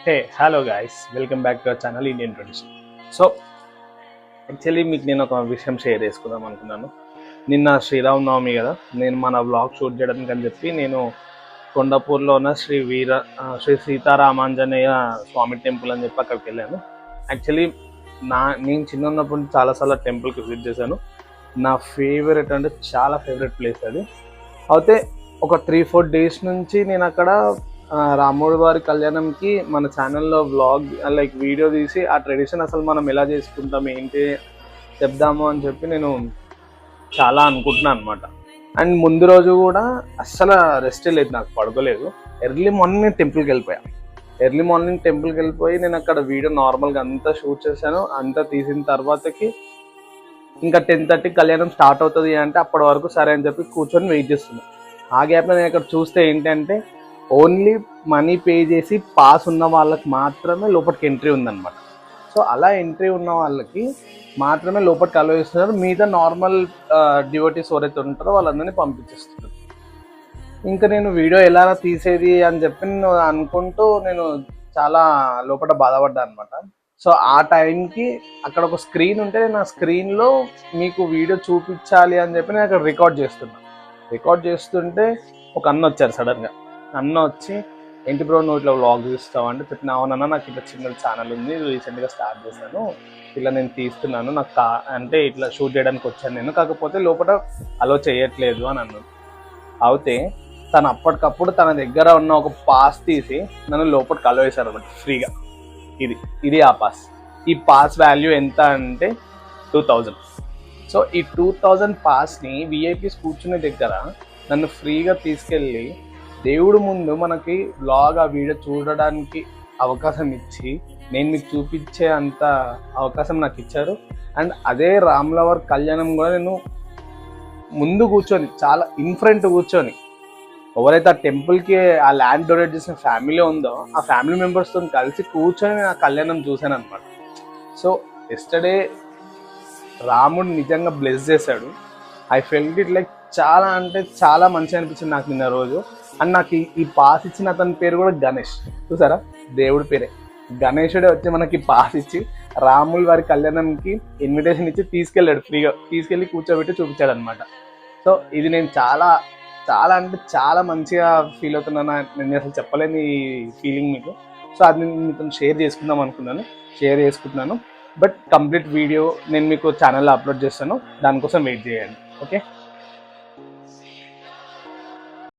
Hey hello guys, welcome back to our channel Indian tradition. So actually మీకు నేను ఒక విషయం షేర్ చేసుకుందాం అనుకున్నాను. నిన్న శ్రీరామనవమి కదా, నేను మన వ్లాగ్ షూట్ చేయడానికి అని చెప్పి నేను కొండపూర్లో ఉన్న శ్రీ సీతారామాంజనేయ స్వామి టెంపుల్ అని చెప్పి అక్కడికి వెళ్ళాను. యాక్చువల్లీ నేను చిన్న ఉన్నప్పుడు చాలాసార్లు టెంపుల్కి విజిట్ చేశాను. నా ఫేవరెట్ అంటే చాలా ఫేవరెట్ ప్లేస్ అది. అయితే ఒక 3-4 డేస్ నుంచి నేను అక్కడ రాముడి వారి కళ్యాణంకి మన ఛానల్లో వ్లాగ్ లైక్ వీడియో తీసి ఆ ట్రెడిషన్ అసలు మనం ఎలా చేసుకుంటాం ఏంటి చెప్దాము అని చెప్పి నేను చాలా అనుకుంటున్నాను అనమాట. అండ్ ముందు రోజు కూడా అస్సలు రెస్ట్ లేదు, నాకు పడుకోలేదు. ఎర్లీ మార్నింగ్ టెంపుల్కి వెళ్ళిపోయి నేను అక్కడ వీడియో నార్మల్గా అంతా షూట్ చేశాను. అంతా తీసిన తర్వాతకి ఇంకా 10:30 కళ్యాణం స్టార్ట్ అవుతుంది అంటే అప్పటి వరకు సరే అని చెప్పి కూర్చొని వెయిట్ చేస్తున్నాను. ఆ గ్యాప్లో నేను అక్కడ చూస్తే ఏంటంటే ఓన్లీ మనీ పే చేసి పాస్ ఉన్న వాళ్ళకి మాత్రమే లోపలికి ఎంట్రీ ఉందన్నమాట. సో అలా ఎంట్రీ ఉన్న వాళ్ళకి మాత్రమే లోపలికి అలో చేస్తున్నారు. మిగతా నార్మల్ డివోటీస్ ఎవరైతే ఉంటారో వాళ్ళందరినీ పంపించేస్తున్నారు. ఇంకా నేను వీడియో ఎలా తీసేది అని చెప్పి నేను అనుకుంటూ నేను చాలా లోపల బాధపడ్డాను అనమాట. సో ఆ టైంకి అక్కడ ఒక స్క్రీన్ ఉంటే నేను ఆ స్క్రీన్లో మీకు వీడియో చూపించాలి అని చెప్పి నేను అక్కడ రికార్డ్ చేస్తుంటే ఒక అన్న వచ్చారు సడన్గా. అన్న వచ్చి ఏంటి బ్రో నువ్వు ఇట్లా వ్లాగ్ తీస్తావు అంటే చెప్పిన, అవునన్నా నాకు ఇట్లా చిన్న ఛానల్ ఉంది, రీసెంట్గా స్టార్ట్ చేశాను, ఇట్లా నేను తీస్తున్నాను, నాకు అంటే ఇట్లా షూట్ చేయడానికి వచ్చాను నేను, కాకపోతే లోపల అలో చేయట్లేదు అని అన్నాను. అయితే తను అప్పటికప్పుడు తన దగ్గర ఉన్న ఒక పాస్ తీసి నన్ను లోపలికి అలో చేశారు అనమాట ఫ్రీగా. ఇది ఆ పాస్. ఈ పాస్ వాల్యూ ఎంత అంటే 2000. సో ఈ 2000 పాస్ని విఐపీస్ కూర్చునే దగ్గర నన్ను ఫ్రీగా తీసుకెళ్ళి దేవుడు ముందు మనకి బ్లాగ్ ఆ వీడియో చూడడానికి అవకాశం ఇచ్చి నేను మీకు చూపించే అంత అవకాశం నాకు ఇచ్చారు. అండ్ అదే రాములవారి కళ్యాణం కూడా నేను ముందు కూర్చొని చాలా ఇన్ఫ్రంట్ కూర్చొని ఎవరైతే ఆ టెంపుల్కి ఆ ల్యాండ్ డొనేట్ చేసిన ఫ్యామిలీ ఉందో ఆ ఫ్యామిలీ మెంబర్స్తో కలిసి కూర్చొని ఆ కళ్యాణం చూశాను అనమాట. సో ఎస్టర్డే రాముడు నిజంగా బ్లెస్ చేశాడు. ఐ ఫెల్ట్ ఇట్ లైక్ చాలా అంటే చాలా మంచిగా అనిపించింది నాకు నిన్న రోజు. అండ్ నాకు ఈ పాస్ ఇచ్చిన అతని పేరు కూడా గణేష్. చూసారా, దేవుడి పేరే గణేశుడే వచ్చి మనకి పాస్ ఇచ్చి రాముల వారి కళ్యాణంకి ఇన్విటేషన్ ఇచ్చి తీసుకెళ్ళాడు, ఫ్రీగా తీసుకెళ్ళి కూర్చోబెట్టి చూపించాడు అనమాట. సో ఇది నేను చాలా చాలా అంటే చాలా మంచిగా ఫీల్ అవుతున్నాను. నేను అసలు చెప్పలేని ఫీలింగ్ మీకు. సో అది నేను మీతో షేర్ చేసుకుంటున్నాను. బట్ కంప్లీట్ వీడియో నేను మీకు ఛానల్లో అప్లోడ్ చేస్తాను, దానికోసం వెయిట్ చేయండి. ఓకే.